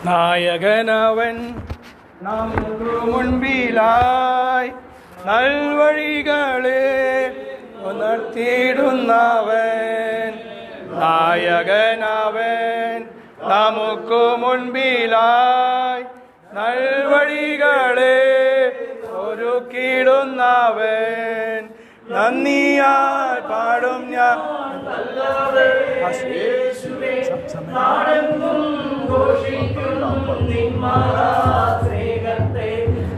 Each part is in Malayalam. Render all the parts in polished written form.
നായകനവൻ നമുക്ക് മുൻപിലായി നൽവഴികളെ ഉണർത്തിയിടുന്നവൻ. നായകനവൻ നമുക്ക് മുൻപിലായി നൽവഴികളെ ഒരുക്കിയിടുന്നവൻ. നന്ദിയാൽ പാടും ഞാൻ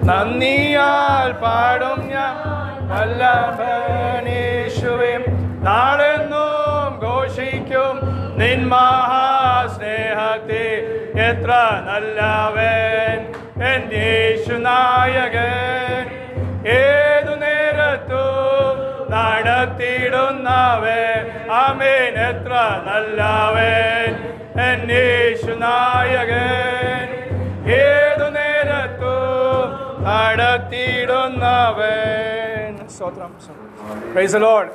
നന്ദിയാൽ പാടും ഞാൻ വല്ലഭനേശുവേ. നാളെന്നും ഘോഷിക്കും നിൻ മഹാസ്നേഹത്തെ. എത്ര നല്ലവൻ എൻ യേശുനായകൻ. ഏതു നേരത്തും നടത്തിയിടുന്നവൻ. ആമേൻ. എത്ര നല്ലവൻ എൻ യേശുനായകൻ. ഏതു നേരത്തും നടത്തിയിടുന്നവൻ. സ്തോത്രം. Price the Lord.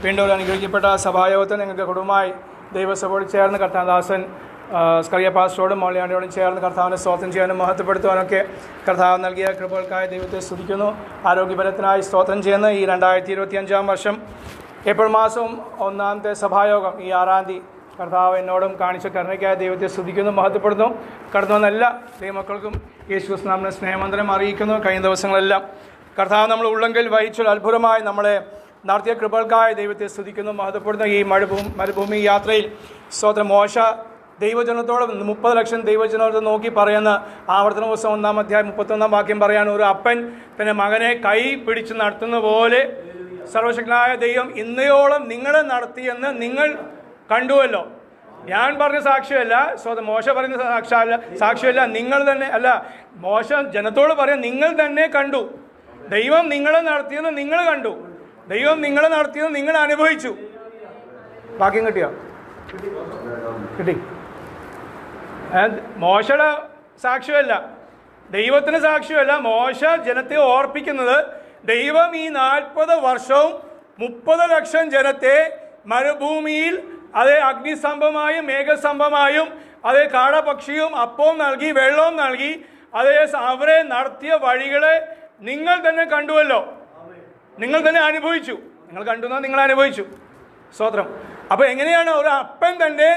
വീണ്ടും അനുഗ്രഹിക്കപ്പെട്ട സഭായോഗത്തിൽ നിങ്ങൾക്ക് കുടുംബമായി ദൈവസഭയോട് ചേർന്ന് കർത്താദാസൻ സ്കറിയ പാസ്റ്ററോടും മൗലിയാണ്ടിയോടും ചേർന്ന് കർത്താവിനെ സ്തോത്രം ചെയ്യാനും മഹത്വപ്പെടുത്തുവാനൊക്കെ കർത്താവ് നൽകിയ കൃപകൾക്കായി ദൈവത്തെ സ്തുതിക്കുന്നു. ആരോഗ്യബലത്തിനായി സ്തോത്രം ചെയ്യുന്ന ഈ 2025 വർഷം ഏപ്രിൽ മാസം 1-ാമത്തെ സഭായോഗം ഈ 6-ാം തീയതി കർത്താവ് എന്നോടും കാണിച്ച കരുണയ്ക്കായി ദൈവത്തെ സ്തുതിക്കുന്നു, മഹത്വപ്പെടുന്നു. കടന്നു വന്ന എല്ലാ ദൈവമക്കൾക്കും യേശുക്രിസ്തു നാമത്തിൽ സ്നേഹവന്ദനം അറിയിക്കുന്നു. കഴിഞ്ഞ ദിവസങ്ങളെല്ലാം കർത്താവ് നമ്മൾ ഉള്ളെങ്കിൽ വഹിച്ചൊരു അത്ഭുതമായി നമ്മളെ നടത്തിയ കൃപകൾക്കായി ദൈവത്തെ സ്തുതിക്കുന്നു, മഹത്വപ്പെടുന്നു. ഈ മരുഭൂമി യാത്രയിൽ സ്തോത്രം മോശ ദൈവജനത്തോട് 30 ലക്ഷം ദൈവജനത്തെ നോക്കി പറയുന്ന ആവർത്തന പുസ്തകം 1-ാം അധ്യായം 31-ാം വാക്യം പറയാണ്, ഒരു അപ്പൻ തന്റെ മകനെ കൈ പിടിച്ച് നടത്തുന്ന പോലെ സർവശക്തനായ ദൈവം ഇന്നയോളം നിങ്ങളെ നടത്തിയെന്ന് നിങ്ങൾ കണ്ടുവല്ലോ. ഞാൻ പറഞ്ഞ സാക്ഷ്യമല്ല, മോശ പറയുന്ന സാക്ഷ്യമല്ല, നിങ്ങൾ തന്നെ അല്ല, മോശ ജനത്തോട് പറയാം, നിങ്ങൾ തന്നെ കണ്ടു. ദൈവം നിങ്ങളെ നടത്തിയെന്ന് നിങ്ങൾ കണ്ടു. ദൈവം നിങ്ങളെ നടത്തിയെന്ന് നിങ്ങൾ അനുഭവിച്ചു. വാക്യം കിട്ടിയോ? കിട്ടി. മോശയുടെ സാക്ഷ്യമല്ല, ദൈവത്തിന് സാക്ഷ്യമല്ല. മോശ ജനത്തെ ഓർപ്പിക്കുന്നത് ദൈവം ഈ 40 വർഷവും 30 ലക്ഷം ജനത്തെ മരുഭൂമിയിൽ അതേ അഗ്നിസ്തംഭമായും മേഘസ്തംഭമായും അതേ കാടപക്ഷിയും അപ്പവും നൽകി വെള്ളവും നൽകി അതേ അവരെ നടത്തിയ വഴികളെ നിങ്ങൾ തന്നെ കണ്ടുവല്ലോ, നിങ്ങൾ തന്നെ അനുഭവിച്ചു. നിങ്ങൾ കണ്ടുവന്നാൽ നിങ്ങൾ അനുഭവിച്ചു. സ്തോത്രം. അപ്പൊ എങ്ങനെയാണ് ഒരു അപ്പൻ തന്റെ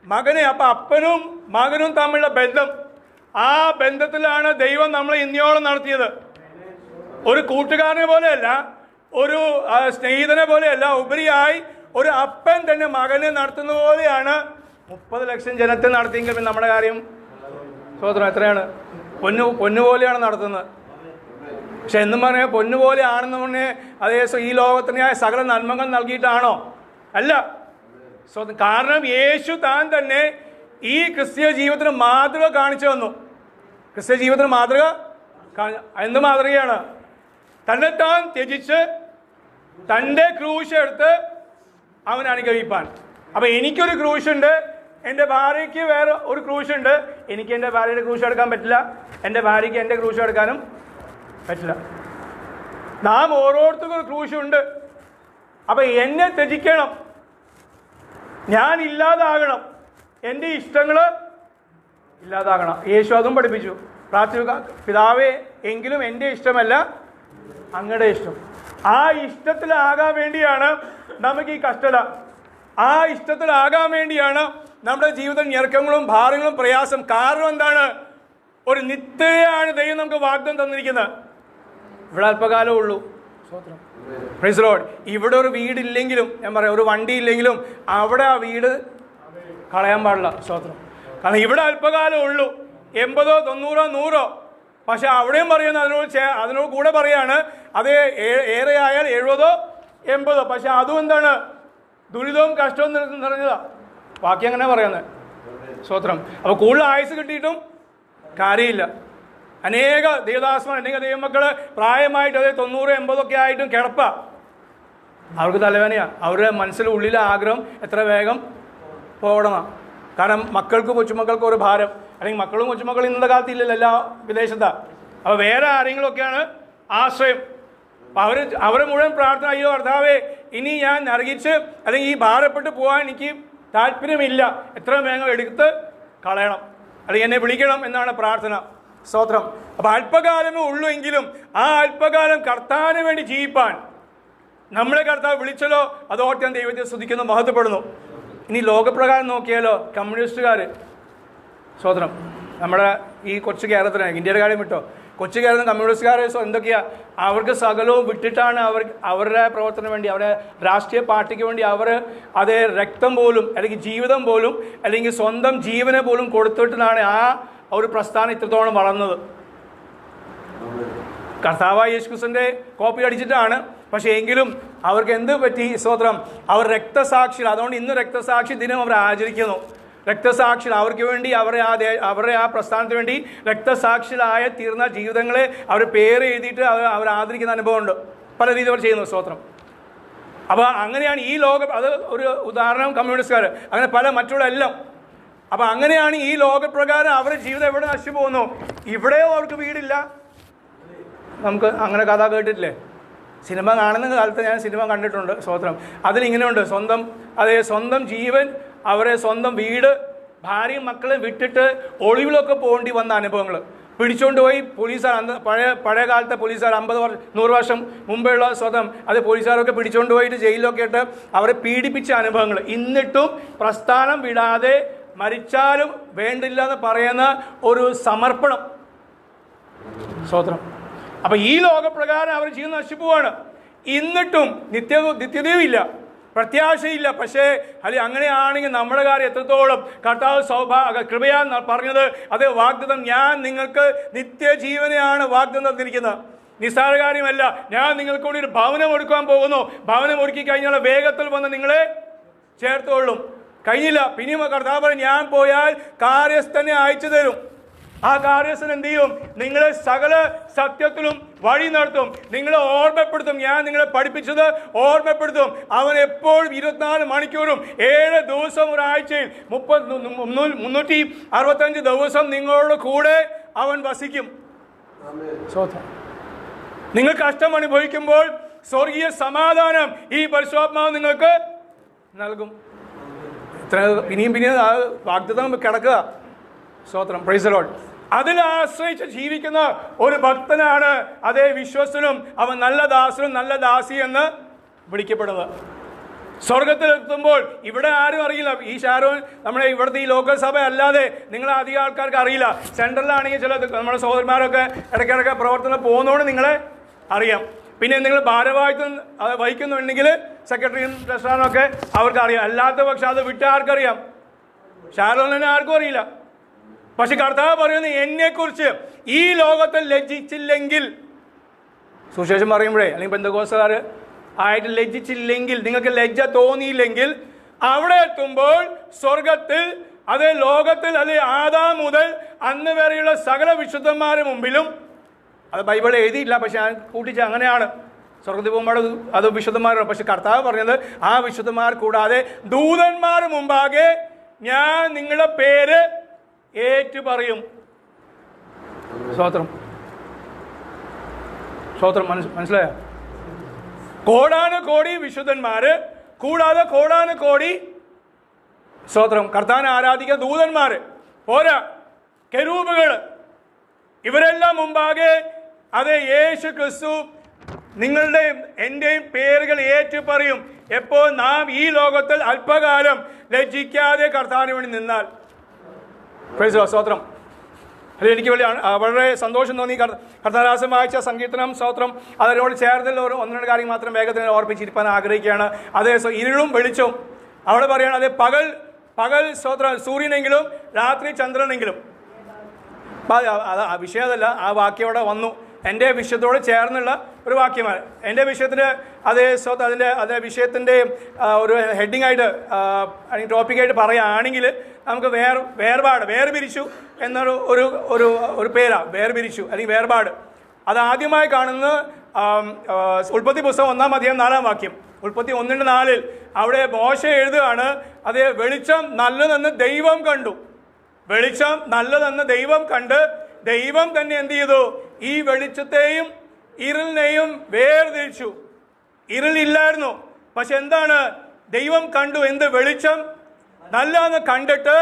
മകനെ, അപ്പൊ അപ്പനും മകനും തമ്മിലുള്ള ബന്ധം, ആ ബന്ധത്തിലാണ് ദൈവം നമ്മളെ ഇന്നയോളം നടത്തിയത്. ഒരു കൂട്ടുകാരനെ പോലെയല്ല, ഒരു സ്നേഹിതനെ പോലെയല്ല, ഉപരിയായി ഒരു അപ്പൻ തന്നെ മകനെ നടത്തുന്ന പോലെയാണ് 30 ലക്ഷം ജനത്തെ നടത്തിയെങ്കിൽ നമ്മുടെ കാര്യം സ്തോത്രം എത്രയാണ്? പൊന്നുപോലെയാണ് നടത്തുന്നത്. പക്ഷെ എന്നും പറഞ്ഞാൽ പൊന്നുപോലെ ആണെന്ന് പറഞ്ഞ് അതേ ഈ ലോകത്തിനായ സകല നന്മകൾ നൽകിയിട്ടാണോ? അല്ല. കാരണം യേശു താൻ തന്നെ ഈ ക്രിസ്തീയ ജീവിതത്തിന് മാതൃക കാണിച്ചു തന്നു. ക്രിസ്തീയ ജീവിതത്തിന് മാതൃക എന്ത് മാതൃകയാണ്? തന്നെ താൻ ത്യജിച്ച് തൻ്റെ ക്രൂശ് എടുത്ത് അവൻ അനുഗ്രഹിപ്പാൻ. അപ്പൊ എനിക്കൊരു ക്രൂശുണ്ട്, എൻ്റെ ഭാര്യയ്ക്ക് വേറെ ഒരു ക്രൂശുണ്ട്. എനിക്ക് എൻ്റെ ഭാര്യയുടെ ക്രൂശ് എടുക്കാൻ പറ്റില്ല, എൻ്റെ ഭാര്യയ്ക്ക് എൻ്റെ ക്രൂശ് എടുക്കാനും പറ്റില്ല. നാം ഓരോരുത്തർക്കും ഒരു ക്രൂശുണ്ട്. അപ്പൊ എന്നെ ത്യജിക്കണം, ഞാൻ ഇല്ലാതാകണം, എൻ്റെ ഇഷ്ടങ്ങള് ഇല്ലാതാകണം. യേശു അതും പഠിപ്പിച്ചു. പ്രാർത്ഥിക്കുക, പിതാവേ എങ്കിലും എൻ്റെ ഇഷ്ടമല്ല അങ്ങയുടെ ഇഷ്ടം. ആ ഇഷ്ടത്തിലാകാൻ വേണ്ടിയാണ് നമുക്ക് ഈ കഷ്ടത. ആ ഇഷ്ടത്തിലാകാൻ വേണ്ടിയാണ് നമ്മുടെ ജീവിതം ഞെരുക്കങ്ങളും ഭാരങ്ങളും പ്രയാസം. കാരണം എന്താണ്? ഒരു നിത്യതയാണ് ദൈവം നമുക്ക് വാഗ്ദാനം തന്നിരിക്കുന്നത്. ഇവിടെ അല്പകാലമേ ഉള്ളൂ. Price the Lord. ഇവിടെ ഒരു വീടില്ലെങ്കിലും, ഞാൻ പറയാം, ഒരു വണ്ടി ഇല്ലെങ്കിലും അവിടെ ആ വീട് കളയാൻ പാടില്ല. സ്തോത്രം. കാരണം ഇവിടെ അല്പകാലം ഉള്ളൂ. 80, 90, 100. പക്ഷെ അവിടെയും പറയുന്നത് അതിനോട് കൂടെ പറയാണ്, അത് ഏറെ ആയാൽ 70, 80. പക്ഷെ അതും എന്താണ്? ദുരിതവും കഷ്ടവും നിറഞ്ഞതാ. ബാക്കി അങ്ങനെ പറയുന്നത്. സ്തോത്രം. അപ്പൊ കൂടുതൽ ആയുസ് കിട്ടിയിട്ടും കാര്യമില്ല. അനേക ദേവദാസന്മാർ, അനേക ദൈവമക്കള് പ്രായമായിട്ട് അതേ 90, 80 ആയിട്ടും കിടപ്പ. അവർക്ക് തലവേദനയാ. അവരുടെ മനസ്സിൽ ഉള്ളിലെ ആഗ്രഹം എത്ര വേഗം പോകണം. കാരണം മക്കൾക്ക് കൊച്ചുമക്കൾക്ക് ഒരു ഭാരം, അല്ലെങ്കിൽ മക്കളും കൊച്ചുമക്കളും ഇന്നത്തെ കാലത്ത് ഇല്ലല്ലോ, എല്ലാ വിദേശത്താണ്. അപ്പോൾ വേറെ ആരെങ്കിലുമൊക്കെയാണ് ആശ്രയം. അപ്പം അവരെ മുഴുവൻ പ്രാർത്ഥന, അയ്യോ കർത്താവേ ഇനി ഞാൻ നരകിച്ച് അല്ലെങ്കിൽ ഈ ഭാരപ്പെട്ട് പോകാൻ എനിക്ക് താല്പര്യമില്ല, എത്ര വേഗം എടുത്ത് കളയണം, അല്ലെങ്കിൽ എന്നെ വിളിക്കണം എന്നാണ് പ്രാർത്ഥന. സ്തോത്രം. അപ്പം അല്പകാലമേ ഉള്ളൂ എങ്കിലും ആ അല്പകാലം കർത്താവിന് വേണ്ടി ജീവിപ്പാൻ നമ്മളെ കർത്താവ് വിളിച്ചല്ലോ, അതോട്ട് ഞാൻ ദൈവത്തെ സ്തുതിക്കുന്നു, മഹത്വപ്പെടുന്നു. ഇനി ലോകപ്രകാരം നോക്കിയാലോ, കമ്മ്യൂണിസ്റ്റുകാർ, സ്തോത്രം, നമ്മുടെ ഈ കൊച്ചു കേരളത്തിലാണ്, ഇന്ത്യയുടെ കാര്യം വിട്ടോ, കൊച്ചു കേരളം കമ്മ്യൂണിസ്റ്റുകാർ എന്തൊക്കെയാ, അവർക്ക് സകലവും വിട്ടിട്ടാണ് അവരുടെ പ്രവർത്തനം വേണ്ടി, അവരുടെ രാഷ്ട്രീയ പാർട്ടിക്ക് വേണ്ടി അവർ അതേ രക്തം പോലും അല്ലെങ്കിൽ ജീവിതം പോലും അല്ലെങ്കിൽ സ്വന്തം ജീവനെ പോലും കൊടുത്തിട്ടാണ് ആ ഒരു പ്രസ്ഥാനം ഇത്രത്തോളം വളർന്നത്. കർത്താവായ യേശുക്രിസ്തുവിന്റെ കോപ്പി അടിച്ചിട്ടാണ്. പക്ഷേ എങ്കിലും അവർക്ക് എന്ത് പറ്റി? സ്തോത്രം, അവർ രക്തസാക്ഷികൾ. അതുകൊണ്ട് ഇന്ന് രക്തസാക്ഷി ദിനം അവർ ആചരിക്കുന്നു. രക്തസാക്ഷികൾ, അവർക്ക് വേണ്ടി അവരുടെ ആ പ്രസ്ഥാനത്തിന് വേണ്ടി രക്തസാക്ഷികളായ തീർന്ന ജീവിതങ്ങളെ അവർ പേര് എഴുതിയിട്ട് അവർ ആദരിക്കുന്ന അനുഭവമുണ്ട്. പല രീതി അവർ ചെയ്യുന്നു. സ്തോത്രം. അപ്പോൾ അങ്ങനെയാണ് ഈ ലോകം, അത് ഒരു ഉദാഹരണം കമ്മ്യൂണിസ്റ്റുകാർ, അങ്ങനെ പല മറ്റുള്ള എല്ലാം. അപ്പം അങ്ങനെയാണ് ഈ ലോകപ്രകാരം അവരുടെ ജീവിതം എവിടെ നശിച്ചു പോകുന്നു. ഇവിടെയോ അവർക്ക് വീടില്ല. നമുക്ക് അങ്ങനെ കഥ കേട്ടിട്ടില്ലേ? സിനിമ കാണുന്ന കാലത്ത് ഞാൻ സിനിമ കണ്ടിട്ടുണ്ട്. സ്തോത്രം. അതിലിങ്ങനെയുണ്ട്, സ്വന്തം ജീവൻ, അവരെ സ്വന്തം വീട്, ഭാര്യയും മക്കളെ വിട്ടിട്ട് ഒളിവിലൊക്കെ പോകേണ്ടി വന്ന അനുഭവങ്ങൾ. പിടിച്ചുകൊണ്ട് പോയി പോലീസുകാർ, പഴയ കാലത്തെ പോലീസുകാർ 100 വർഷം മുമ്പെയുള്ള സ്വതം അത് പോലീസുകാരൊക്കെ പിടിച്ചുകൊണ്ട് പോയിട്ട് ജയിലിലൊക്കെ ഇട്ട് അവരെ പീഡിപ്പിച്ച അനുഭവങ്ങൾ. എന്നിട്ടും പ്രസ്ഥാനം വിടാതെ മരിച്ചാലും വേണ്ടില്ല എന്ന് പറയുന്ന ഒരു സമർപ്പണം. സ്തോത്രം. അപ്പം ഈ ലോകപ്രകാരം അവർ ജീവിതം നശിപ്പോവാണ്. എന്നിട്ടും നിത്യതയും ഇല്ല, പ്രത്യാശയില്ല. പക്ഷേ അങ്ങനെയാണെങ്കിൽ നമ്മുടെ കാര്യം എത്രത്തോളം കർത്താവ് കൃപയാ പറഞ്ഞത്, അതേ വാഗ്ദത്തം, ഞാൻ നിങ്ങൾക്ക് നിത്യജീവനെയാണ് വാഗ്ദത്തം തന്നിരിക്കുന്നത്. നിസ്സാര കാര്യമല്ല. ഞാൻ നിങ്ങൾക്ക് കൂടി ഒരു ഭവനം ഒരുക്കാൻ പോകുന്നു. ഭവനം ഒരുക്കി കഴിഞ്ഞാൽ വേഗത്തിൽ വന്ന് നിങ്ങളെ ചേർത്തോളും. കഴിഞ്ഞില്ല, പിന്നെയും കർത്താവ് പറയും, ഞാൻ പോയാൽ കാര്യസ്ഥനെ അയച്ചു തരും. ആ കാര്യസ്ഥൻ എന്ത് ചെയ്യും? നിങ്ങളെ സകല സത്യത്തിലും വഴി നടത്തും, നിങ്ങളെ ഓർമ്മപ്പെടുത്തും. ഞാൻ നിങ്ങളെ പഠിപ്പിച്ചത് ഓർമ്മപ്പെടുത്തും. അവൻ എപ്പോഴും 24 മണിക്കൂറും 7 ദിവസം ഒരാഴ്ചയിൽ 365 ദിവസം നിങ്ങളുടെ കൂടെ അവൻ വസിക്കും. നിങ്ങൾ കഷ്ടം അനുഭവിക്കുമ്പോൾ സ്വർഗീയ സമാധാനം ഈ പരിശുദ്ധാത്മാവ് നിങ്ങൾക്ക് നൽകും. പിന്നെയും വാഗ്ദത്തം കിടക്കുക. സ്തോത്രം. Price the Lord. അതിൽ ആശ്രയിച്ച് ജീവിക്കുന്ന ഒരു ഭക്തനാണ് അതേ വിശ്വസ്തനും അവൻ നല്ല ദാസനും നല്ല ദാസി എന്ന് വിളിക്കപ്പെടുന്നത്. സ്വർഗത്തിലെത്തുമ്പോൾ ഇവിടെ ആരും അറിയില്ല. ഈ ഷാരോൺ നമ്മുടെ ഇവിടുത്തെ ഈ ലോക്കൽ സഭ അല്ലാതെ നിങ്ങളെ അധികം ആൾക്കാർക്ക് അറിയില്ല. സെൻട്രലിലാണെങ്കിൽ ചില നമ്മുടെ സഹോദരന്മാരൊക്കെ ഇടയ്ക്കിടയ്ക്ക് പ്രവർത്തനം പോകുന്നതുകൊണ്ട് നിങ്ങളെ അറിയാം. പിന്നെ നിങ്ങൾ ഭാരവാഹിത്വം വഹിക്കുന്നുണ്ടെങ്കിൽ സെക്രട്ടറിയും ട്രഷററും ഒക്കെ അവർക്ക് അറിയാം. അല്ലാത്ത പക്ഷെ അത് വിട്ട ആർക്കറിയാം? ഷാരോണിനെ ആർക്കും അറിയില്ല. പക്ഷെ കർത്താവ് പറയുന്നത്, എന്നെക്കുറിച്ച് ഈ ലോകത്തിൽ ലജ്ജിച്ചില്ലെങ്കിൽ, സുശേഷം പറയുമ്പോഴേ അല്ലെങ്കിൽ പെന്തക്കോസ്തുകാർ ആയിട്ട് ലജ്ജിച്ചില്ലെങ്കിൽ, നിങ്ങൾക്ക് ലജ്ജ തോന്നിയില്ലെങ്കിൽ, അവിടെ എത്തുമ്പോൾ സ്വർഗത്തിൽ അതേ ലോകത്തിൽ അതേ ആദാം മുതൽ അന്ന് വരെയുള്ള സകല വിശുദ്ധന്മാരുടെ മുമ്പിലും, അത് ബൈബിളിൽ എഴുതിയില്ല, പക്ഷെ ഞാൻ കൂട്ടിച്ച അങ്ങനെയാണ്, സ്വർഗത്തിൽ പോകുമ്പോൾ അത് വിശുദ്ധന്മാരാണ്. പക്ഷെ കർത്താവ് പറഞ്ഞത് ആ വിശുദ്ധന്മാർ കൂടാതെ ദൂതന്മാർ മുമ്പാകെ ഞാൻ നിങ്ങളുടെ പേര് ഏറ്റു പറയും. സ്തോത്രം. സ്തോത്രം. മനസ്സിലായോ? കോടാനുകോടി വിശുദ്ധന്മാര് കൂടാതെ കോടാനുകോടി സ്തോത്രം കർത്താവിനെ ആരാധിക്കുന്ന ദൂതന്മാര് പോരാ, കെരൂബുകള്, ഇവരെല്ലാം മുമ്പാകെ അതേ യേശു ക്രിസ്തു നിങ്ങളുടെയും എൻ്റെയും പേരുകൾ ഏറ്റു പറയും. എപ്പോൾ നാം ഈ ലോകത്തിൽ അല്പകാലം ലജ്ജിക്കാതെ കർത്താവിന് വേണ്ടി നിന്നാൽ. Price the Lord. സ്തോത്രം. എനിക്ക് വളരെ സന്തോഷം തോന്നി. കർത്താദാസൻ വായിച്ച സങ്കീർത്തനം, സ്തോത്രം, അതിനോട് ചേർന്നുള്ള ഒരു 1-2 കാര്യം മാത്രം വേഗത്തിൽ ഓർപ്പിച്ചിരിക്കാൻ ആഗ്രഹിക്കുകയാണ്. അതേ ഇരുളും വെളിച്ചവും അവിടെ പറയുകയാണ്. അതേ പകൽ സ്തോത്രം സൂര്യനെങ്കിലും രാത്രി ചന്ദ്രനെങ്കിലും. ആ വിഷയം അതല്ല, ആ വാക്യം അവിടെ വന്നു. എൻ്റെ വിഷയത്തോട് ചേർന്നുള്ള ഒരു വാക്യമാണ്. എൻ്റെ വിഷയത്തിൻ്റെ അതേ അതേ വിഷയത്തിൻ്റെ ഒരു ഹെഡിങ് ആയിട്ട് അല്ലെങ്കിൽ ടോപ്പിക്കായിട്ട് പറയുകയാണെങ്കിൽ നമുക്ക് വേർപിരിച്ചു എന്നൊരു ഒരു പേരാണ്. വേർപിരിച്ചു അല്ലെങ്കിൽ വേർപാട്. അത് ആദ്യമായി കാണുന്നത് ഉൽപ്പത്തി പുസ്തകം 1-ാം അധ്യായം 4-ാം വാക്യം. ഉൽപ്പത്തി 1:4 അവിടെ മോശ എഴുതുകയാണ്, അതേ വെളിച്ചം നല്ലതെന്ന് ദൈവം കണ്ടു. വെളിച്ചം നല്ലതെന്ന് ദൈവം കണ്ട് ദൈവം തന്നെ എന്ത് ചെയ്തു? ഈ വെളിച്ചത്തെയും ഇരുളിനെയും വേർതിരിച്ചു. ഇരുളില്ലായിരുന്നു, പക്ഷെ എന്താണ്? ദൈവം കണ്ടു എന്ത്? വെളിച്ചം നല്ലതെന്ന് കണ്ടിട്ട്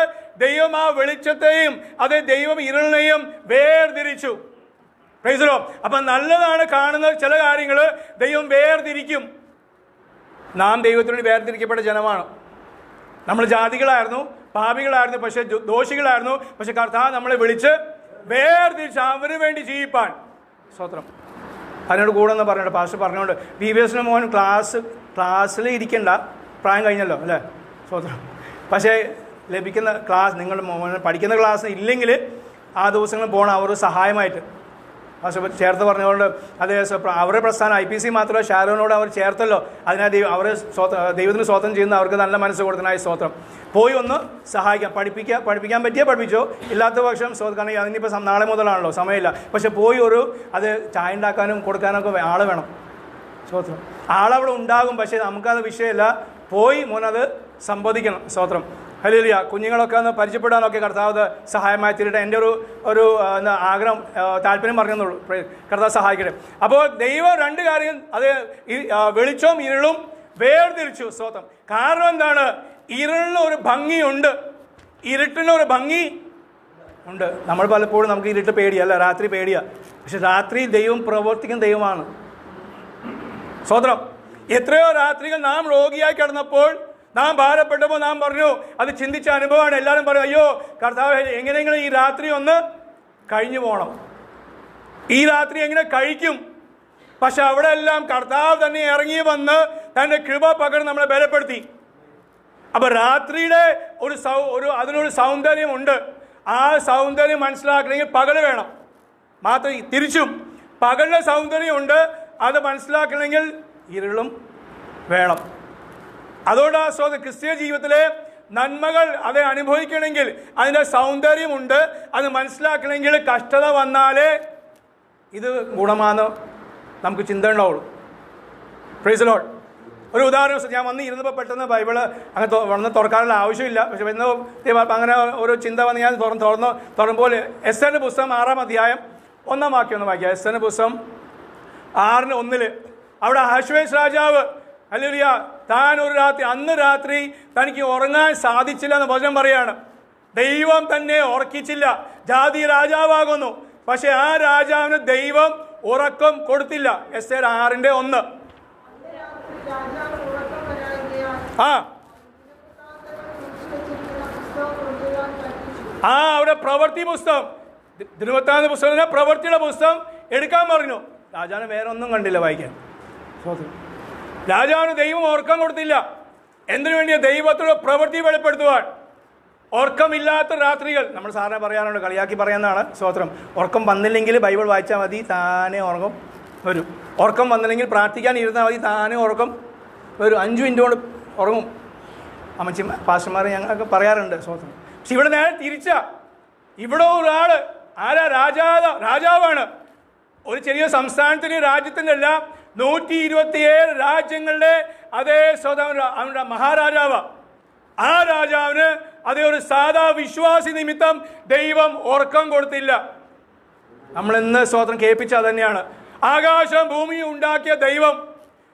ദൈവം ആ വെളിച്ചത്തെയും അതേ ദൈവം ഇരുളിനെയും വേർതിരിച്ചു. Price the Lord. അപ്പൊ നല്ലതാണ് കാണുന്ന ചില കാര്യങ്ങൾ ദൈവം വേർതിരിക്കും. നാം ദൈവത്തിനോട് വേർതിരിക്കപ്പെട്ട ജനമാണ്. നമ്മൾ ജാതികളായിരുന്നു, പാപികളായിരുന്നു, പക്ഷെ ദോഷികളായിരുന്നു. പക്ഷെ കർത്താവ് നമ്മളെ വിളിച്ച് വേർതിരിച്ച് അവന് വേണ്ടി ജീവിപ്പാൻ. സ്തോത്രം. അതിനോട് കൂടെ ഒന്ന് പറഞ്ഞോണ്ട് പാസ്റ്റർ പറഞ്ഞുകൊണ്ട് VBS മോൻ ക്ലാസ്സിൽ ഇരിക്കേണ്ട പ്രായം കഴിഞ്ഞല്ലോ അല്ലേ? സ്തോത്രം. പക്ഷേ ലഭിക്കുന്ന ക്ലാസ് നിങ്ങൾ പഠിക്കുന്ന ക്ലാസ് ഇല്ലെങ്കിൽ ആ ദിവസങ്ങളിൽ പോകണം അവർ സഹായമായിട്ട്. ചേർത്ത് പറഞ്ഞുകൊണ്ട് അതേ അവരുടെ പ്രസ്ഥാനം IPC മാത്രമല്ല, ഷാരോനോട് അവർ ചേർത്തല്ലോ. അതിനാ അവരെ ദൈവത്തിന് സ്വതന്ത്രം ചെയ്യുന്ന അവർക്ക് നല്ല മനസ്സ് കൊടുത്തനായി സ്തോത്രം. പോയി ഒന്ന് സഹായിക്കാം. പഠിപ്പിക്കാൻ പറ്റിയാൽ പഠിപ്പിച്ചോ, ഇല്ലാത്ത പക്ഷം കാരണം അതിനിപ്പോൾ നാളെ മുതലാണല്ലോ, സമയമില്ല. പക്ഷെ പോയി അത് ചായ ഉണ്ടാക്കാനും കൊടുക്കാനൊക്കെ ആൾ വേണം. സ്തോത്രം. ആളവിടെ ഉണ്ടാകും, പക്ഷേ നമുക്കത് വിഷയമല്ല. പോയി മോനത് സംബോധിക്കണം. സ്തോത്രം. ഹല്ലേലൂയ. കുഞ്ഞുങ്ങളൊക്കെ ഒന്ന് പരിചയപ്പെടാനൊക്കെ കർത്താവ് സഹായമായി തീരട്ടെ. എൻ്റെ ഒരു ആഗ്രഹം, താല്പര്യം പറഞ്ഞെന്നുള്ളൂ. കർത്താവ് സഹായിക്കട്ടെ. അപ്പോൾ ദൈവം രണ്ട് കാര്യം, അത് വെളിച്ചവും ഇരുളും വേർതിരിച്ചു. സ്തോത്രം. കാരണം എന്താണ്? ഇരുളിന് ഒരു ഭംഗിയുണ്ട്, ഇരുട്ടിന് ഒരു ഭംഗി ഉണ്ട്. നമ്മൾ പലപ്പോഴും നമുക്ക് ഇരുട്ട് പേടിയല്ല, രാത്രി പേടിയാ. പക്ഷെ രാത്രി ദൈവം പ്രവർത്തിക്കുന്ന ദൈവമാണ്. സ്തോത്രം. എത്രയോ രാത്രികൾ നാം രോഗിയായി കിടന്നപ്പോൾ, നാം ഭാരപ്പെട്ടപ്പോൾ നാം പറഞ്ഞു, അത് ചിന്തിച്ച അനുഭവമാണ്. എല്ലാവരും പറയും, അയ്യോ കർത്താവ് എങ്ങനെയെങ്കിലും ഈ രാത്രി ഒന്ന് കഴിഞ്ഞു പോകണം, ഈ രാത്രി എങ്ങനെ കഴിക്കും. പക്ഷെ അവിടെ എല്ലാം കർത്താവ് തന്നെ ഇറങ്ങി വന്ന് തൻ്റെ കൃപ പകർന്ന് നമ്മളെ ബലപ്പെടുത്തി. അപ്പൊ രാത്രിയുടെ അതിനൊരു സൗന്ദര്യമുണ്ട്. ആ സൗന്ദര്യം മനസ്സിലാക്കണമെങ്കിൽ പകല് വേണം. മാത്രം തിരിച്ചും പകലിൻ്റെ സൗന്ദര്യമുണ്ട്, അത് മനസ്സിലാക്കണമെങ്കിൽ ഇരുളും വേണം. അതുകൊണ്ട് ക്രിസ്തീയ ജീവിതത്തിലെ നന്മകൾ അത് അനുഭവിക്കണമെങ്കിൽ അതിൻ്റെ സൗന്ദര്യമുണ്ട്. അത് മനസ്സിലാക്കണമെങ്കിൽ കഷ്ടത വന്നാലേ ഇത് ഗുണമാണെന്ന് നമുക്ക് ചിന്ത ഉണ്ടാവുള്ളൂ. Price the Lord. ഒരു ഉദാഹരണം, ഞാൻ വന്ന് ഇരുന്നപ്പോൾ പെട്ടെന്ന് ബൈബിള് അങ്ങനെ വന്ന് തുറക്കാനുള്ള ആവശ്യമില്ല. പക്ഷെ അങ്ങനെ ഒരു ചിന്ത വന്ന് ഞാൻ തുറന്നുമ്പോൾ എസ്തേറിന്റെ പുസ്തകം 6-ാം അധ്യായം 1-ാം വാക്യം ഒന്ന് വായിക്കാം. എസ്തേറിന്റെ പുസ്തകം 6:1 അവിടെ അഹശ്വേരോശ് രാജാവ്, ഹല്ലേലൂയ, താൻ അന്ന് രാത്രി തനിക്ക് ഉറങ്ങാൻ സാധിച്ചില്ല എന്ന് വചനം പറയാണ്. ദൈവം തന്നെ ഉറക്കിച്ചില്ല. ജാതി രാജാവാകുന്നു, പക്ഷെ ആ രാജാവിന് ദൈവം ഉറക്കം കൊടുത്തില്ല. എസ്തേർ 6:1. അവിടെ പ്രവൃത്തി പുസ്തകം, ദിനവൃത്താന്ത പുസ്തകം, പ്രവൃത്തിയുടെ പുസ്തകം എടുക്കാൻ പറഞ്ഞു. രാജാവിന് വേറെ ഒന്നും കണ്ടില്ല വായിക്കാൻ. രാജാവിന് ദൈവം ഉറക്കം കൊടുത്തില്ല. എന്തിനു വേണ്ടിയ? ദൈവത്തോട് പ്രവൃത്തി വെളിപ്പെടുത്തുവാൻ. ഉറക്കമില്ലാത്ത രാത്രികൾ നമ്മൾ സാറിനെ പറയാറുണ്ട്, കളിയാക്കി പറയാനാണ്. സ്തോത്രം. ഉറക്കം വന്നില്ലെങ്കിൽ ബൈബിൾ വായിച്ചാൽ മതി, താനെ ഉറക്കം വരും. ഉറക്കം വന്നില്ലെങ്കിൽ പ്രാർത്ഥിക്കാൻ ഇരുന്നാൽ മതി, താനെ ഉറക്കം വരും. 5 മിനിറ്റ് കൊണ്ട് ഉറങ്ങും. അമ്മച്ചി പാസ്റ്റർമാർ ഞങ്ങളൊക്കെ പറയാറുണ്ട്. സ്തോത്രം. പക്ഷെ ഇവിടെ നേരെ തിരിച്ചാ. ഇവിടെ ഒരാള് ആരാ? രാജാവാണ്. ഒരു ചെറിയ സംസ്ഥാനത്തിന്, രാജ്യത്തിൻ്റെ അല്ല, 127 രാജ്യങ്ങളുടെ അതേ അവരുടെ മഹാരാജാവ്. ആ രാജാവിന് അതേ ഒരു സാധാ വിശ്വാസി നിമിത്തം ദൈവം ഉറക്കം കൊടുത്തില്ല. നമ്മളിന്ന് സ്തോത്രം കേൾപ്പിച്ച തന്നെയാണ്. ആകാശം ഭൂമിയും ഉണ്ടാക്കിയ ദൈവം,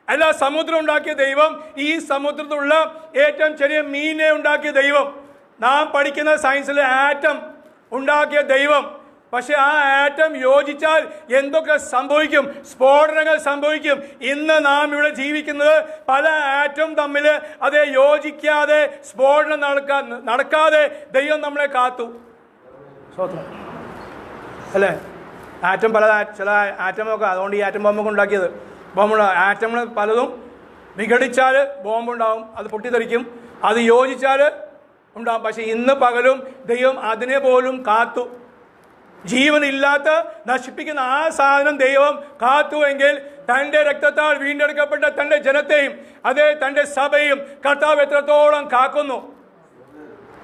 അല്ല സമുദ്രം ഉണ്ടാക്കിയ ദൈവം, ഈ സമുദ്രത്തിലുള്ള ഏറ്റവും ചെറിയ മീനെ ഉണ്ടാക്കിയ ദൈവം, നാം പഠിക്കുന്ന സയൻസിലെ ആറ്റം ഉണ്ടാക്കിയ ദൈവം. പക്ഷെ ആ ആറ്റം യോജിച്ചാൽ എന്തൊക്കെ സംഭവിക്കും? സ്ഫോടനങ്ങൾ സംഭവിക്കും. ഇന്ന് നാം ഇവിടെ ജീവിക്കുന്നത് പല ആറ്റം തമ്മിൽ അതേ യോജിക്കാതെ സ്ഫോടനം നടക്കാതെ ദൈവം നമ്മളെ കാത്തു. അല്ലേ? ആറ്റം ചില ആറ്റമൊക്കെ, അതുകൊണ്ട് ഈ ആറ്റം ബോംബൊക്കെ ഉണ്ടാക്കിയത്. ആറ്റങ്ങൾ പലതും വിഘടിച്ചാൽ ബോംബുണ്ടാവും, അത് പൊട്ടിത്തെറിക്കും. അത് യോജിച്ചാൽ ഉണ്ടാവും. പക്ഷെ ഇന്ന് പകലും ദൈവം അതിനെ പോലും കാത്തു. ജീവനില്ലാത്ത നശിപ്പിക്കുന്ന ആ സാധനം ദൈവം കാത്തുവെങ്കിൽ തൻ്റെ രക്തത്താൽ വീണ്ടെടുക്കപ്പെട്ട തൻ്റെ ജനത്തെയും അതേ തൻ്റെ സഭയും കർത്താവ് എത്രത്തോളം കാക്കുന്നു.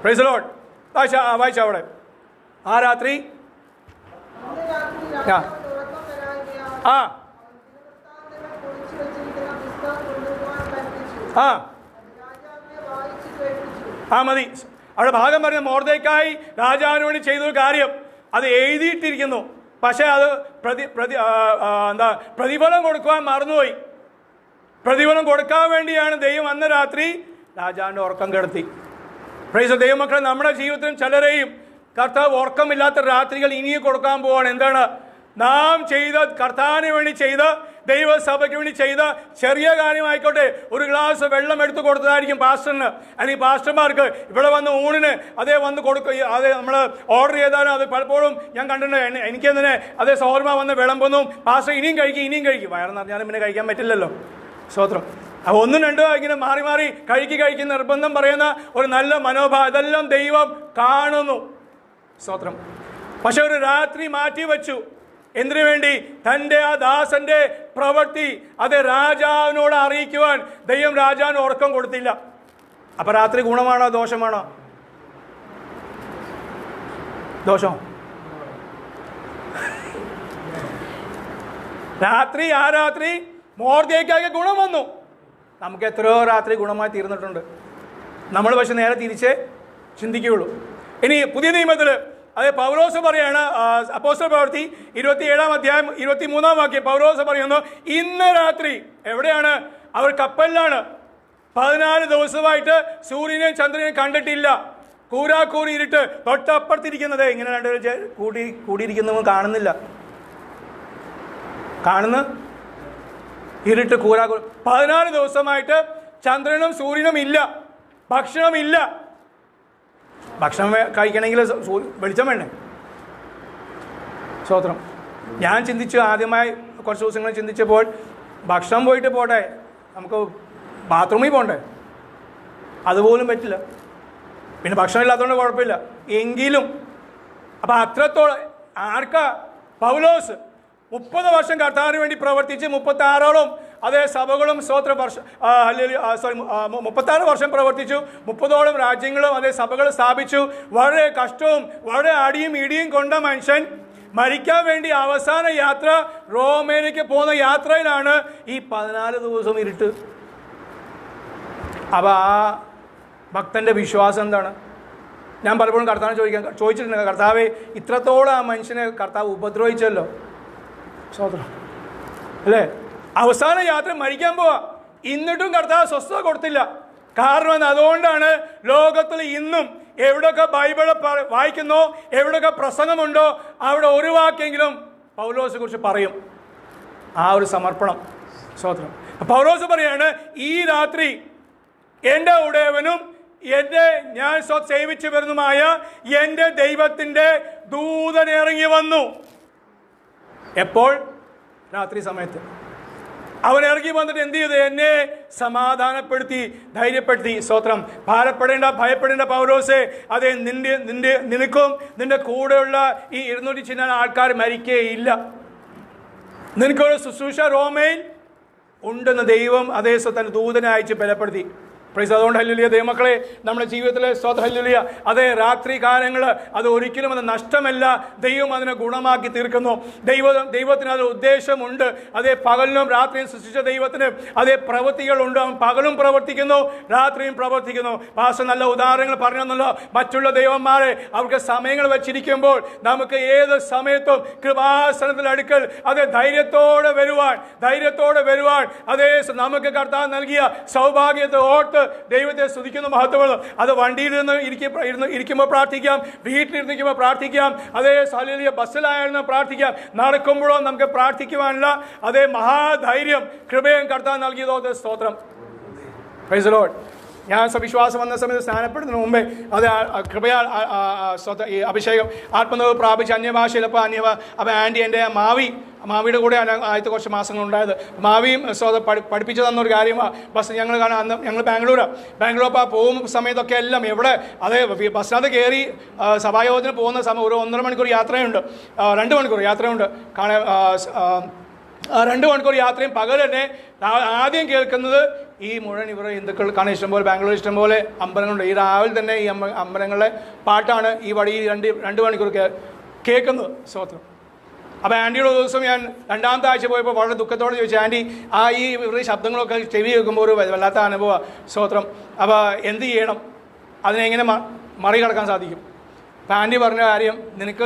Praise the lord. വായിച്ച അവിടെ ആ രാത്രി മതി. അവിടെ ഭാഗം പറഞ്ഞ മൊർദെഖായി രാജാവിന് വേണ്ടി ചെയ്തൊരു കാര്യം അത് എഴുതിയിട്ടിരിക്കുന്നു. പക്ഷെ അത് പ്രതിഫലം കൊടുക്കുവാൻ മറന്നുപോയി. പ്രതിഫലം കൊടുക്കാൻ വേണ്ടിയാണ് ദൈവം അന്ന് രാത്രി രാജാവിൻ്റെ ഉറക്കം കെടുത്തി. പ്രൈസ് ദൈവമക്കളെ, നമ്മുടെ ജീവിതത്തിലും ചിലരെയും കർത്താവ് ഉറക്കമില്ലാത്ത രാത്രികൾ ഇനിയും കൊടുക്കാൻ പോവാണ്. എന്താണ്? നാം ചെയ്ത, കർത്താവിന് വേണ്ടി ചെയ്ത, ദൈവസഭയ്ക്ക് വേണ്ടി ചെയ്ത ചെറിയ കാര്യമായിക്കോട്ടെ, ഒരു ഗ്ലാസ് വെള്ളം എടുത്ത് കൊടുത്തതായിരിക്കും പാസ്റ്ററിന് അല്ലെങ്കിൽ പാസ്റ്റർമാർക്ക് ഇവിടെ വന്ന് ഊണിന് അതേ വന്ന് കൊടുക്കുക. അതേ നമ്മൾ ഓർഡർ ചെയ്താലും അത് പലപ്പോഴും ഞാൻ കണ്ടിട്ടുണ്ട്. എനിക്കെന്തിനെ അതേ സഹോദരന്മാർ വന്ന് വിളമ്പൊന്നു, പാസ്റ്റർ ഇനിയും കഴിക്കും. വയറെന്ന് പറഞ്ഞാലും പിന്നെ കഴിക്കാൻ പറ്റില്ലല്ലോ. സ്തോത്രം. അപ്പോൾ ഒന്നും രണ്ടോ ഇങ്ങനെ മാറി മാറി കഴിക്കുന്ന നിർബന്ധം പറയുന്ന ഒരു നല്ല മനോഭാവം, ഇതെല്ലാം ദൈവം കാണുന്നു. സ്തോത്രം. പക്ഷെ ഒരു രാത്രി മാറ്റി വെച്ചു. എന്തിനു വേണ്ടി? തൻ്റെ ആ ദാസന്റെ പ്രവൃത്തി അത് രാജാവിനോട് അറിയിക്കുവാൻ ദൈവം രാജാവിന് ഉറക്കം കൊടുത്തില്ല. അപ്പൊ രാത്രി ഗുണമാണോ ദോഷമാണോ? ദോഷം. രാത്രി ആ രാത്രി മോർദ്ദെഖായിക്ക് ഗുണം വന്നു. നമുക്ക് എത്രയോ രാത്രി ഗുണമായി തീർന്നിട്ടുണ്ട്. നമ്മൾ പക്ഷെ നേരെ തിരിച്ചേ ചിന്തിക്കുകയുള്ളൂ. ഇനി പുതിയ നിയമത്തിൽ അതെ പൗലോസ് പറയാണ്, അപ്പോസ്തല പ്രവൃത്തി 27-ാം അധ്യായം 23-ാം വാക്യം പൗലോസ് പറയുന്നു, ഇന്ന് രാത്രി എവിടെയാണ്? അവർ കപ്പലിലാണ്. 14 ദിവസമായിട്ട് സൂര്യനെയും ചന്ദ്രനെയും കണ്ടിട്ടില്ല. കൂരാക്കൂരി ഇരുട്ട്. തൊട്ടപ്പുറത്തിരിക്കുന്നത് ഇങ്ങനെ രണ്ടുപേരും കൂടിയിരിക്കുന്നവൻ കാണുന്നില്ല. കാണുന്ന ഇരുട്ട് കൂരാക്കൂരി. 14 ദിവസമായിട്ട് ചന്ദ്രനും സൂര്യനും ഇല്ല, ഭക്ഷണമില്ല. ഭക്ഷണം കഴിക്കണമെങ്കിൽ വെളിച്ചം വേണ്ടേ? സ്തോത്രം. ഞാൻ ചിന്തിച്ചു, ആദ്യമായി കുറച്ച് ദിവസങ്ങൾ ചിന്തിച്ചപ്പോൾ, ഭക്ഷണം പോയിട്ട് പോട്ടെ, നമുക്ക് ബാത്റൂമിൽ പോകണ്ടേ? അതുപോലും പറ്റില്ല. പിന്നെ ഭക്ഷണം ഇല്ലാത്തതുകൊണ്ട് കുഴപ്പമില്ല എങ്കിലും. അപ്പം അത്രത്തോളം ആർക്കാ? പൗലോസ് 30 വർഷം കർത്താവിന് വേണ്ടി പ്രവർത്തിച്ച് 36ഓളം അതേ സഭകളും 36 വർഷം പ്രവർത്തിച്ചു. 30ഓളം രാജ്യങ്ങളും അതേ സഭകൾ സ്ഥാപിച്ചു. വളരെ കഷ്ടവും വളരെ അടിയും ഇടിയും കൊണ്ട മനുഷ്യൻ മരിക്കാൻ വേണ്ടി അവസാന യാത്ര റോമയിലേക്ക് പോകുന്ന യാത്രയിലാണ് ഈ 14 ദിവസം ഇരുട്ട്. അപ്പം ആ ഭക്തന്റെ വിശ്വാസം എന്താണ്? ഞാൻ പലപ്പോഴും കർത്താവിനെ ചോദിച്ചിട്ടുണ്ട്, കർത്താവേ, ഇത്രത്തോളം ആ മനുഷ്യനെ കർത്താവ് ഉപദ്രവിച്ചല്ലോ. സ്തോത്രം അല്ലേ? അവസാന യാത്ര മരിക്കാൻ പോവാ, എന്നിട്ടും കർത്താവ് സ്വസ്ഥത കൊടുത്തില്ല. കാരണം അതുകൊണ്ടാണ് ലോകത്തിൽ ഇന്നും എവിടെയൊക്കെ ബൈബിൾ വായിക്കുന്നോ, എവിടെയൊക്കെ പ്രസംഗമുണ്ടോ, അവിടെ ഒരു വാക്കെങ്കിലും പൗലോസിനെ കുറിച്ച് പറയും. ആ ഒരു സമർപ്പണം. സ്തോത്രം. പൗലോസ് പറയാണ്, ഈ രാത്രി എൻ്റെ ഉടയവനും ഞാൻ സേവിച്ചു വരുന്നതുമായ എൻ്റെ ദൈവത്തിൻ്റെ ദൂതൻ ഇറങ്ങി വന്നു. എപ്പോൾ? രാത്രി സമയത്ത്. അവൻ ഇറങ്ങി വന്നിട്ട് എന്ത് ചെയ്തു? എന്നെ സമാധാനപ്പെടുത്തി, ധൈര്യപ്പെടുത്തി. സ്തോത്രം. ഭാരപ്പെടേണ്ട, ഭയപ്പെടേണ്ട പൗലോസേ, അതെ, നിനക്കും നിന്റെ കൂടെയുള്ള ഈ 200 ചില ആൾക്കാർ മരിക്കേയില്ല. നിനക്കൊരു ശുശ്രൂഷ റോമയിൽ ഉണ്ടെന്ന് ദൈവം അതേ തന്റെ ദൂതനെ അയച്ച് ബലപ്പെടുത്തി. പ്രൈസ്. അതുകൊണ്ട് ഹല്ലേലൂയ ദൈവമക്കളെ, നമ്മുടെ ജീവിതത്തിലെ സ്തോത്രം ഹല്ലേലൂയ, അതേ രാത്രി കാലങ്ങൾ അത് ഒരിക്കലും അത് നഷ്ടമല്ല. ദൈവം അതിനെ ഗുണമാക്കി തീർക്കുന്നു. ദൈവത്തിന് അത് ഉദ്ദേശമുണ്ട്. അതേ പകലിനും രാത്രിയും സൃഷ്ടിച്ച ദൈവത്തിന് അതേ പ്രവൃത്തികളുണ്ട്. അവൻ പകലും പ്രവർത്തിക്കുന്നു, രാത്രിയും പ്രവർത്തിക്കുന്നു. പാസ്റ്റർ നല്ല ഉദാഹരണങ്ങൾ പറഞ്ഞല്ലോ. മറ്റുള്ള ദൈവന്മാരെ അവർക്ക് സമയങ്ങൾ വെച്ചിരിക്കുമ്പോൾ നമുക്ക് ഏത് സമയത്തും കൃപാസനത്തിൽ അടുക്കൽ അതേ ധൈര്യത്തോടെ വരുവാൻ അതേ നമുക്ക് കർത്താവ് നൽകിയ സൗഭാഗ്യത്തെ ഓർത്ത് ദൈവത്തെ സ്തുതിക്കുന്ന മഹത്വം. അത് വണ്ടിയിൽ നിന്ന് ഇരിക്കുമ്പോൾ പ്രാർത്ഥിക്കാം, വീട്ടിലിരിക്കുമ്പോൾ പ്രാർത്ഥിക്കാം, അതേ ഹല്ലേലൂയ ബസ്സിലായിരുന്നു പ്രാർത്ഥിക്കാം. നടക്കുമ്പോഴോ നമുക്ക് പ്രാർത്ഥിക്കുവാനുള്ള അതേ മഹാധൈര്യം കൃപയും കർത്താവ് നൽകിയതോ സ്തോത്രം. Price the Lord. ഞാൻ വിശ്വാസം വന്ന സമയത്ത് സ്നാനപ്പെടുന്നതിന് മുമ്പേ അത് കൃപയാൽ ഈ അഭിഷേകം ആത്മനിർഭർ പ്രാപിച്ച് അന്യഭാഷയിൽ അപ്പോൾ ആൻറ്റി എൻ്റെ മാവിയുടെ കൂടെ ആദ്യത്തെ കുറച്ച് മാസങ്ങളുണ്ടായത്. മാവിയും പഠിപ്പിച്ചു തന്നൊരു കാര്യമാണ്. ബസ് ഞങ്ങൾ കാണാൻ അന്ന് ഞങ്ങൾ ബാംഗ്ലൂർ അപ്പോൾ പോകുന്ന സമയത്തൊക്കെ എല്ലാം എവിടെ അതേ ബസ്സിനകത്ത് കയറി സഭായോഗത്തിന് പോകുന്ന സമയം ഒരു 1.5 മണിക്കൂർ യാത്രയുണ്ട്, 2 മണിക്കൂർ യാത്രയുണ്ട്. 2 മണിക്കൂർ യാത്രയും പകൽ തന്നെ ആദ്യം കേൾക്കുന്നത് ഈ മുഴുവൻ ഇവരുടെ ഹിന്ദുക്കൾ കാണാൻ ഇഷ്ടംപോലെ ബാംഗ്ലൂർ ഇഷ്ടംപോലെ അമ്പലങ്ങളുണ്ട്. ഈ രാവിലെ തന്നെ ഈ അമ്പലങ്ങളിലെ പാട്ടാണ് ഈ വഴി 2 മണിക്കൂർ കേൾക്കുന്നത്. സ്തോത്രം. അപ്പോൾ ആൻറ്റിയുടെ ദിവസം ഞാൻ 2ാമത്തെ ആഴ്ച പോയപ്പോൾ വളരെ ദുഃഖത്തോടെ ചോദിച്ചു, ആൻറ്റി ഈ ഇവരുടെ ശബ്ദങ്ങളൊക്കെ ചെവി കേൾക്കുമ്പോൾ ഒരു വല്ലാത്ത അനുഭവമാണ്. സ്തോത്രം. അപ്പോൾ എന്ത് ചെയ്യണം? അതിനെങ്ങനെ മറികടക്കാൻ സാധിക്കും? അപ്പം ആൻറ്റി പറഞ്ഞ കാര്യം, നിനക്ക്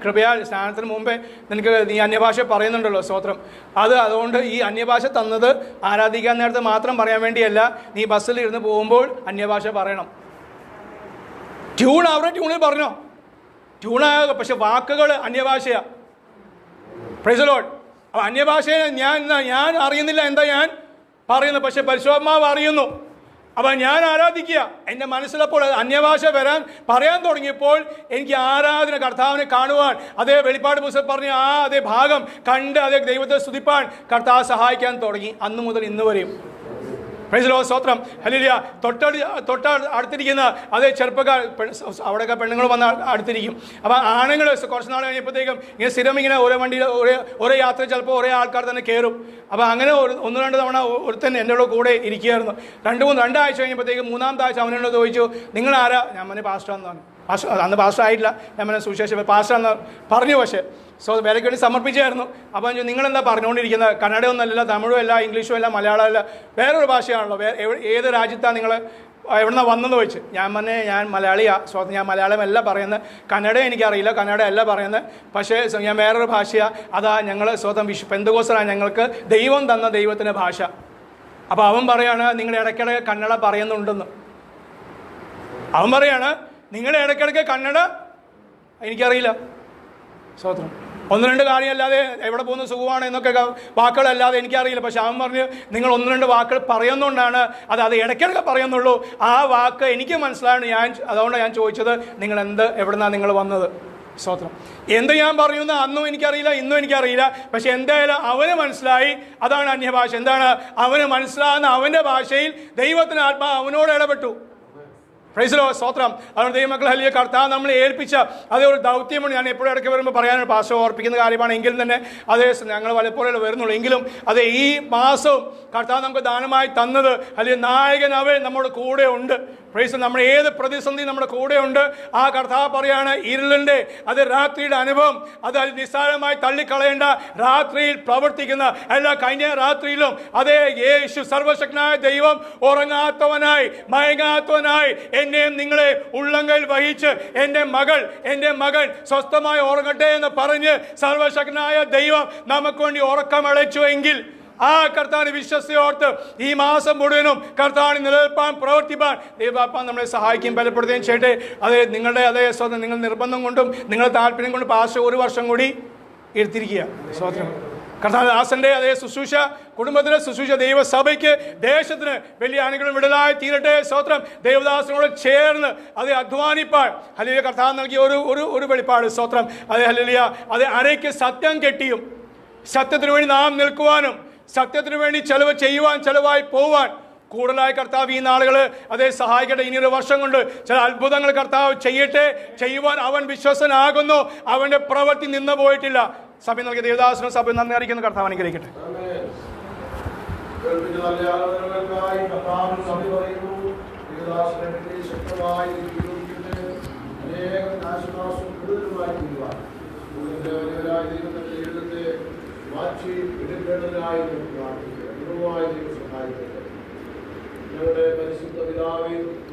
കൃപയാൽ സ്നാനത്തിന് മുമ്പേ നീ അന്യഭാഷ പറയുന്നുണ്ടല്ലോ. സ്തോത്രം. അതുകൊണ്ട് ഈ അന്യഭാഷ തന്നത് ആരാധിക്കാൻ നേരത്തെ മാത്രം പറയാൻ വേണ്ടിയല്ല, നീ ബസ്സിൽ ഇരുന്ന് പോകുമ്പോൾ അന്യഭാഷ പറയണം. ട്യൂൺ അവരുടെ ട്യൂണിൽ പറഞ്ഞോ, ട്യൂണായ, പക്ഷെ വാക്കുകൾ അന്യഭാഷയാണ്. Price the Lord. അപ്പോൾ അന്യഭാഷയെ ഞാൻ അറിയുന്നില്ല എന്താ ഞാൻ പറയുന്നത്, പക്ഷെ പരിശുദ്ധാത്മാവ് അറിയുന്നു. അപ്പം ഞാൻ ആരാധിക്കുക. എൻ്റെ മനസ്സിലപ്പോൾ അന്യഭാഷ പറയാൻ തുടങ്ങിയപ്പോൾ എനിക്ക് ആരാധന, കർത്താവിനെ കാണുവാൻ, അതേ വെളിപ്പാട് പുസ്തകം പറഞ്ഞ അതേ ഭാഗം കണ്ട് അതേ ദൈവത്തെ സ്തുതിപ്പാൻ കർത്താവ് സഹായിക്കാൻ തുടങ്ങി. അന്ന് മുതൽ ഇന്ന് വരെയും. പ്രൈസ് ദി ലോർഡ്, സ്തോത്രം, ഹല്ലേലൂയ. അടുത്തിരിക്കുന്ന അതേ ചെറുപ്പക്കാർ, അവിടെയൊക്കെ പെണ്ണുങ്ങൾ വന്ന് അടുത്തിരിക്കും. അപ്പോൾ ആണുങ്ങൾ കുറച്ച് നാൾ കഴിഞ്ഞപ്പോഴത്തേക്കും ഇങ്ങനെ സ്ഥിരം ഇങ്ങനെ ഓരോ വണ്ടിയിൽ ഓരോ യാത്ര ചിലപ്പോൾ ഒരേ ആൾക്കാർ തന്നെ കയറും. അപ്പോൾ അങ്ങനെ 1-2 തവണ ഒരുത്തൻ എൻ്റെ കൂടെ ഇരിക്കുകയായിരുന്നു. 2 ആഴ്ച കഴിഞ്ഞപ്പോഴത്തേക്കും 3-ാമത്തെ ആഴ്ച അവനോട് ചോദിച്ചു, നിങ്ങൾ ആരാ? ഞാൻ പറഞ്ഞ പാസ്റ്ററാന്ന് പറഞ്ഞു. അന്ന് പാസ്റ്റർ ആയിട്ടില്ല, ഞാൻ പറഞ്ഞ സുവിശേഷം പാസ്റ്ററാന്ന് പറഞ്ഞു. പക്ഷേ വിലയ്ക്ക് വേണ്ടി സമർപ്പിച്ചായിരുന്നു. അപ്പോൾ നിങ്ങളെന്താ പറഞ്ഞുകൊണ്ടിരിക്കുന്നത്? കന്നഡയൊന്നുമല്ല, തമിഴും അല്ല, ഇംഗ്ലീഷും അല്ല, മലയാളമല്ല, വേറൊരു ഭാഷയാണല്ലോ. ഏത് രാജ്യത്താണ് നിങ്ങൾ എവിടെ വന്നെന്ന് ചോദിച്ചു. ഞാൻ മലയാളിയാണ്. ഞാൻ മലയാളമല്ല പറയുന്നത്, കന്നഡ എനിക്കറിയില്ല, കന്നഡ അല്ല പറയുന്നത്, പക്ഷേ ഞാൻ വേറൊരു ഭാഷയാണ്. അതാ ഞങ്ങൾ പെന്തക്കോസ്തലാണ്, ഞങ്ങൾക്ക് ദൈവം തന്ന ദൈവത്തിൻ്റെ ഭാഷ. അപ്പോൾ അവൻ പറയാണ്, നിങ്ങൾ ഇടയ്ക്കിടയ്ക്ക് കന്നഡ പറയുന്നുണ്ടെന്ന്. അവൻ പറയാണ്, നിങ്ങൾ ഇടയ്ക്കിടയ്ക്ക് കന്നഡ എനിക്കറിയില്ല. സ്വതന്ത്രം 1-2 കാര്യമല്ലാതെ എവിടെ പോകുന്ന സുഖമാണ് എന്നൊക്കെ വാക്കുകളല്ലാതെ എനിക്കറിയില്ല. പക്ഷെ അവൻ പറഞ്ഞ്, നിങ്ങൾ 1-2 വാക്കുകൾ പറയുന്നതുകൊണ്ടാണ് അത് ഇടയ്ക്കിടയ്ക്ക് പറയുന്നുള്ളൂ. ആ വാക്ക് എനിക്ക് മനസ്സിലാണ്. അതുകൊണ്ടാണ് ഞാൻ ചോദിച്ചത്, നിങ്ങൾ എവിടുന്നാണ് നിങ്ങൾ വന്നത്? സ്തോത്രം. എന്ത് ഞാൻ പറയുന്ന അന്നും എനിക്കറിയില്ല, ഇന്നും എനിക്കറിയില്ല. പക്ഷെ എന്തായാലും അവന് മനസ്സിലായി. അതാണ് അന്യഭാഷ. എന്താണ് അവന് മനസ്സിലാകുന്ന അവൻ്റെ ഭാഷയിൽ ദൈവത്തിന് ആത്മാവ് അവനോട് ഇടപെട്ടു. പ്രൈസ് ദി ലോർഡ്, സ്തോത്രം. അതുകൊണ്ട് ദൈവമക്കളെ, ഹല്ലേലൂയ, കർത്താവ് നമ്മളെ ഏൽപ്പിച്ച അതേ ഒരു ദൗത്യമാണ്. ഞാൻ എപ്പോഴും ഇടയ്ക്ക് വരുമ്പോൾ പറയാനൊരു പാസ്റ്റർ ഓർപ്പിക്കുന്ന കാര്യമാണ്. എങ്കിലും തന്നെ അതേ ഞങ്ങൾ വലപ്പോഴേ വരുന്നുള്ളൂ. എങ്കിലും അതെ ഈ മാസവും കർത്താവ് നമുക്ക് ദാനമായി തന്നത്, അല്ലെങ്കിൽ നായകൻ അവൻ നമ്മുടെ കൂടെ ഉണ്ട്. പ്രൈസ്. നമ്മുടെ ഏത് പ്രതിസന്ധി നമ്മുടെ കൂടെ ഉണ്ട്. ആ കർത്താവ് പറയാണ്, ഇരുളിൻ്റെ അത് രാത്രിയുടെ അനുഭവം അത് നിസ്സാരമായി തള്ളിക്കളയേണ്ട. രാത്രിയിൽ പ്രവർത്തിക്കുന്ന കഴിഞ്ഞ രാത്രിയിലും അതേ യേശു സർവശക്തനായ ദൈവം ഉറങ്ങാത്തവനായി മയങ്ങാത്തവനായി എന്നെയും നിങ്ങളെ ഉള്ളങ്കയിൽ വഹിച്ച് എൻ്റെ മകൻ സ്വസ്ഥമായി ഉറങ്ങട്ടെ എന്ന് പറഞ്ഞ് സർവശക്തനായ ദൈവം നമുക്ക് വേണ്ടി ഉറക്കമടച്ചു എങ്കിൽ ആ കർത്താവിനെ വിശ്വസിയോർത്ത് ഈ മാസം മുഴുവനും കർത്താവിന് നിലനിൽപ്പാൻ പ്രവർത്തിപ്പാൻ ദൈവാത്മാ നമ്മളെ സഹായിക്കും, ബലപ്പെടുത്തുകയും ചെയ്യട്ടെ. നിങ്ങളുടെ സ്വന്തം നിങ്ങൾ നിർബന്ധം കൊണ്ടും നിങ്ങളുടെ താല്പര്യം കൊണ്ടും പാസ്റ്റർ 1 വർഷം കൂടി എടുത്തിരിക്കുക. സ്വതന്ത്രം. കർത്താവ് ദാസന്റെ ശുശ്രൂഷ, കുടുംബത്തിലെ ശുശ്രൂഷ, ദൈവസഭയ്ക്ക്, ദേശത്തിന് വലിയ അനുഗ്രഹം വിടലായി തീരട്ടെ. സ്തോത്രം. ദൈവദാസനോട് ചേർന്ന് അധ്വാനിപ്പാൻ ഹല്ലേലൂയ കർത്താവ് നൽകിയ ഒരു വെളിപ്പാട്. സ്തോത്രം. ഹല്ലേലൂയ. അരയ്ക്ക് സത്യം കെട്ടിയും സത്യത്തിന് വേണ്ടി നാം നിൽക്കുവാനും സത്യത്തിന് വേണ്ടി ചെലവായി പോവാൻ കൂടുതലായി കർത്താവ് ഈ നാളുകൾ സഹായിക്കട്ടെ. ഇനിയൊരു വർഷം കൊണ്ട് ചില അത്ഭുതങ്ങൾ കർത്താവ് ചെയ്യുവാൻ അവൻ വിശ്വസനാകുന്നു. അവന്റെ പ്രവൃത്തി നിന്ന് പോയിട്ടില്ല. സഭ നൽകിയ ദേവദാസനും സഭ നന്ദി അറിയിക്കുന്ന കർത്താവ് അനുഗ്രഹിക്കട്ടെ.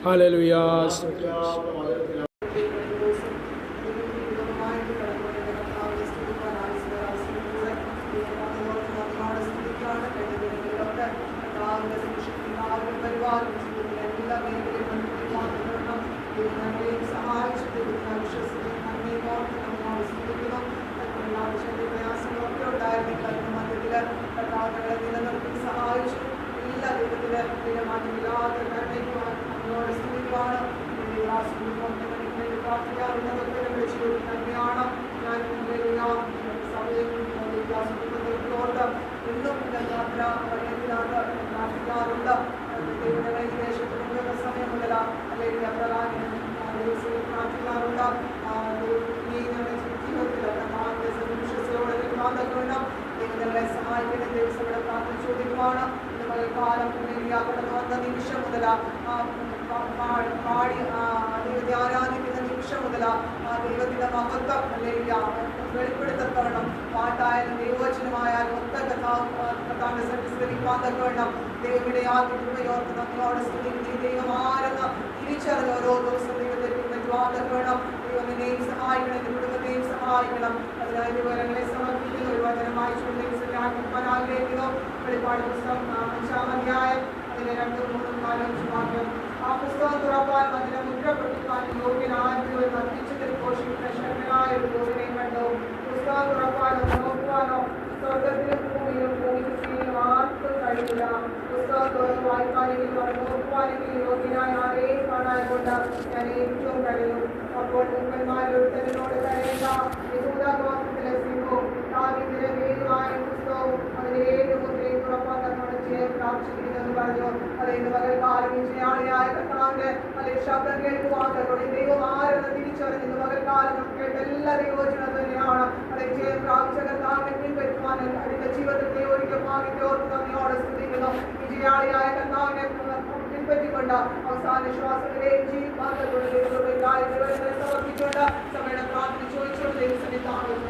ഹല്ലേലൂയ. ആരാധിക്കുന്ന നിമിഷം മുതൽ ദൈവത്തിന്റെ മഹത്വം വെളിപ്പെടുത്തപ്പെടണം. പാട്ടായാലും ദൈവവചനമായാലും ഒത്ത കഥാന്റെ സത്യസ്കരിക്കാൻ തക്കവണ്ണം ദൈവയുടെ ആത്മയോർത്ത് നന്ദിയോടെ സ്തുതിക്കുന്ന ദൈവം ആരെന്ന് തിരിച്ചറിഞ്ഞ ഓരോ ദിവസം ദൈവത്തെ പിൻപറ്റുവാൻ തക്കവണ്ണം ദൈവം എന്നെയും സഹായിക്കണം, എന്റെ കുടുംബത്തെയും സഹായിക്കണം. അതിനായി വിവരങ്ങളെ സമർപ്പിക്കുന്ന ഒരു വചനമായി ചൂണ്ടിക്കാൻ ആഗ്രഹിക്കുന്നു. വെളിപ്പാട് പുസ്തകം 5-ാം അധ്യായം അതിലെ 2, 3, 4 വാക്യം ആ പുസ്തകം തുറപ്പാൻ അതിനെ മുദ്ര പൊട്ടിക്കാൻ യോഗ്യനായിരുന്നു എന്ന് അത്യുച്ചത്തിൽ ഘോഷിക്കുന്ന ശക്തനായ ഒരു യോഗ്യനെയും കണ്ടു. പുസ്തകം തുറപ്പാനോ നോക്കുവാനോ സ്വർഗത്തിലും ഭൂമിയിലും ഭൂമിക്കും ആർക്കും കഴിയില്ല. പുസ്തകം തുറന്ന് വായിക്കാനെങ്കിലും അത് നോക്കുവാനെങ്കിലും യോഗ്യനായ ആരെയും കാണാനുകൊണ്ട് ഞാൻ ഏറ്റവും കഴിയും. അപ്പോൾ മുമ്പന്മാരൊരുത്തനോട് കരയുക, യഹൂദഗോത്രത്തിലെ സിംഹവും ദാവീദിന്റെ വേരുമായ പുസ്തകവും അതിന്റെ 7 മുദ്രയും തുറപ്പാൻ തന്നോട് ജയം പ്രാപിച്ചിരിക്കുന്നെന്ന് പറഞ്ഞു. അത് ഇന്ന് പകൽക്കാലം വിജയാളിയായ കർത്താവിന്റെ അതേ ശബ്ദം കേൾക്കുവാൻ ദൈവം ആരെന്ന് തിരിച്ചറിഞ്ഞ് ഇന്ന് പകൽക്കാലം നമുക്ക് കേട്ട എല്ലാ ദൈവവചനം തന്നെയാണ്. അതേ ജയം പ്രാപിച്ച കർത്താവിനെ പിൻപറ്റുവാൻ അതിന്റെ ജീവിതത്തെ ഒരിക്കൽ ഭാഗ്യത്തെ ഓർത്ത് നന്ദിയോടെ സ്തുതിക്കുന്നു. വിജയാളിയായ കർത്താവിനെ പിൻപറ്റിക്കൊണ്ട് അവസാന ശ്വാസങ്ങളെയും ജീവിതമാർഗ്ഗങ്ങളുടെ ദൈവങ്ങളെ സമർപ്പിച്ചുകൊണ്ട് സമയം പ്രാർത്ഥന ചോദിച്ചുകൊണ്ട് ദൈവസന്നിധാനം